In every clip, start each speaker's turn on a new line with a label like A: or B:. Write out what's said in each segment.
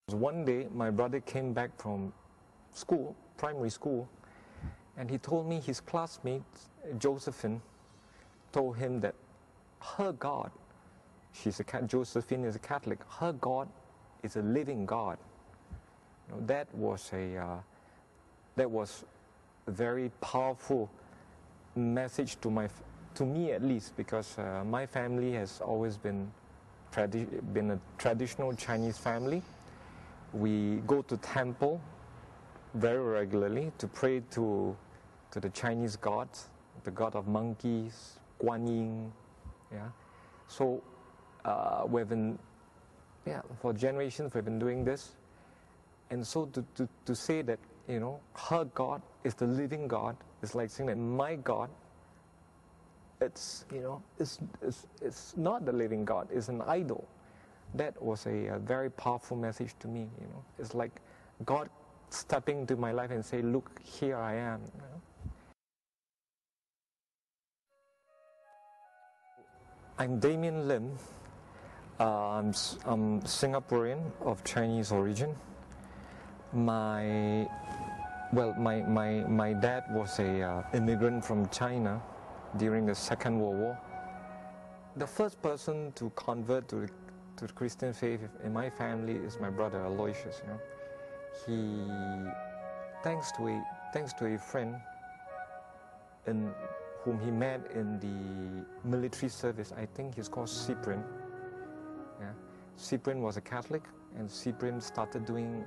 A: One day, my brother came back from school, primary school, and he told me his classmate, Josephine, told him that her God, Josephine is a Catholic, her God is a living God. You know, that was a very powerful message to me at least, because my family has always been a traditional Chinese family. We go to temple very regularly to pray to the Chinese gods, the god of monkeys, Guan Yin. Yeah, so for generations we've been doing this, and so to say that, you know, her God is the living God is like saying that my God, it's not the living God, it's an idol. That was a very powerful message to me. You know, it's like God stepping into my life and say, "Look, here I am." You know? I'm Damien Lim. I'm Singaporean of Chinese origin. My dad was a immigrant from China during the Second World War. The first person to convert to the Christian faith in my family is my brother Aloysius. You know, he, thanks to a friend whom he met in the military service. I think he's called Cyprian. Yeah, Cyprian was a Catholic, and Cyprian started doing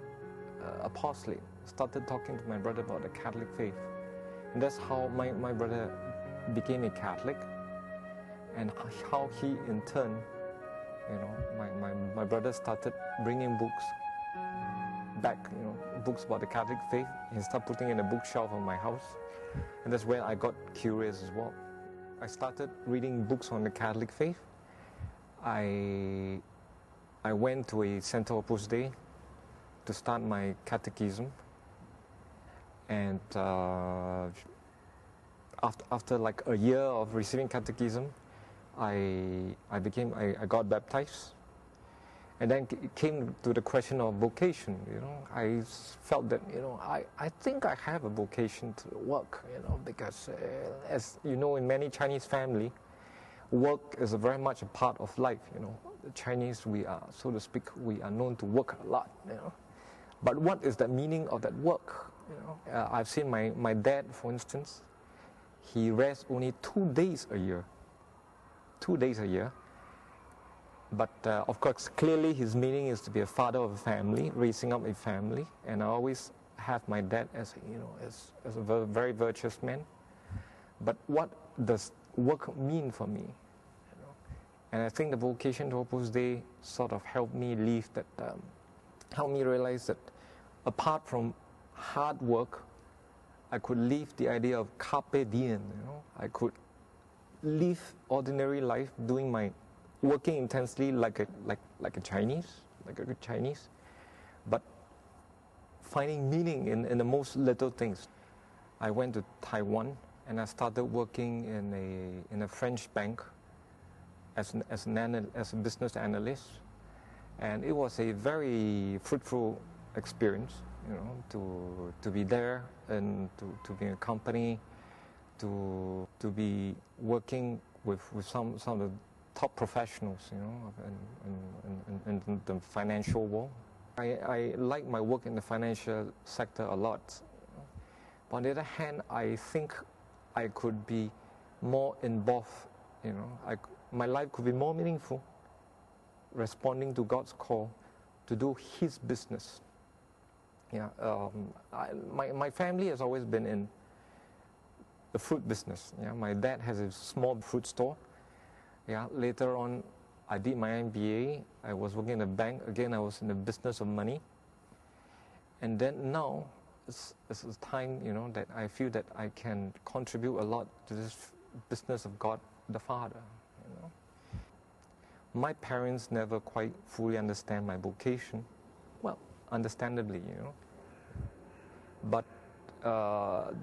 A: apostolate. Started talking to my brother about the Catholic faith, and that's how my brother became a Catholic, and how he in turn, you know, my brother started bringing books back, you know, books about the Catholic faith, and started putting in a bookshelf of my house, and that's where I got curious as well. I started reading books on the Catholic faith. I went to a center Opus Dei to start my catechism, and after like a year of receiving catechism, I got baptized, and then it came to the question of vocation. You know, I felt that, you know, I think I have a vocation to work. You know, because as you know, in many Chinese family, work is very much a part of life. You know, the Chinese, we are, so to speak, we are known to work a lot. You know, but what is the meaning of that work? You know, I've seen my dad, for instance. He rests only 2 days a year. 2 days a year. But of course, clearly his meaning is to be a father of a family, raising up a family. And I always have my dad as a very virtuous man. But what does work mean for me? You know? And I think the vocation to Opus Dei sort of helped me helped me realize that apart from hard work, I could live the idea of carpe diem. You know, I could live ordinary life, working intensely like a Chinese, like a good Chinese, but finding meaning in the most little things. I went to Taiwan and I started working in a French bank as a business analyst, and it was a very fruitful experience. You know, to be there and to be in a company, to be working with some of the top professionals, you know, in the financial world. I like my work in the financial sector a lot. But on the other hand, I think I could be more involved. You know, my life could be more meaningful, responding to God's call to do His business. Yeah, my family has always been in the fruit business. Yeah, my dad has a small fruit store. Yeah, later on, I did my MBA. I was working in a bank. Again, I was in the business of money. And then now, it's a time, you know, that I feel that I can contribute a lot to this business of God the Father. You know, my parents never quite fully understand my vocation. Well, understandably, you know. But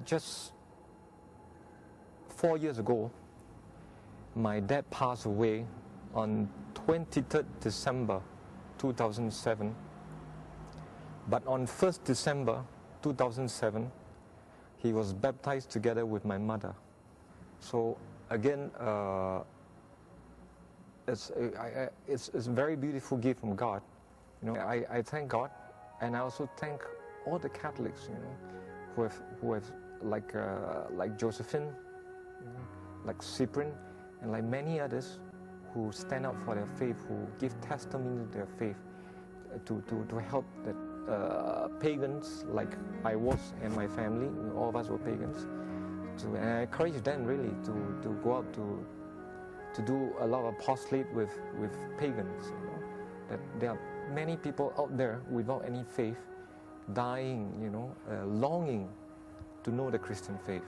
A: just 4 years ago, my dad passed away on 23rd December 2007. But on 1st December 2007, he was baptized together with my mother. So again, it's a very beautiful gift from God. You know, I thank God, and I also thank all the Catholics, you know, who have like Josephine, you know, like Cyprian, and like many others who stand up for their faith, who give testimony to their faith, to help the pagans like I was and my family. All of us were pagans. And I encourage them really to go out to do a lot of apostolate with pagans. You know, that there are many people out there without any faith, dying, you know, longing to know the Christian faith.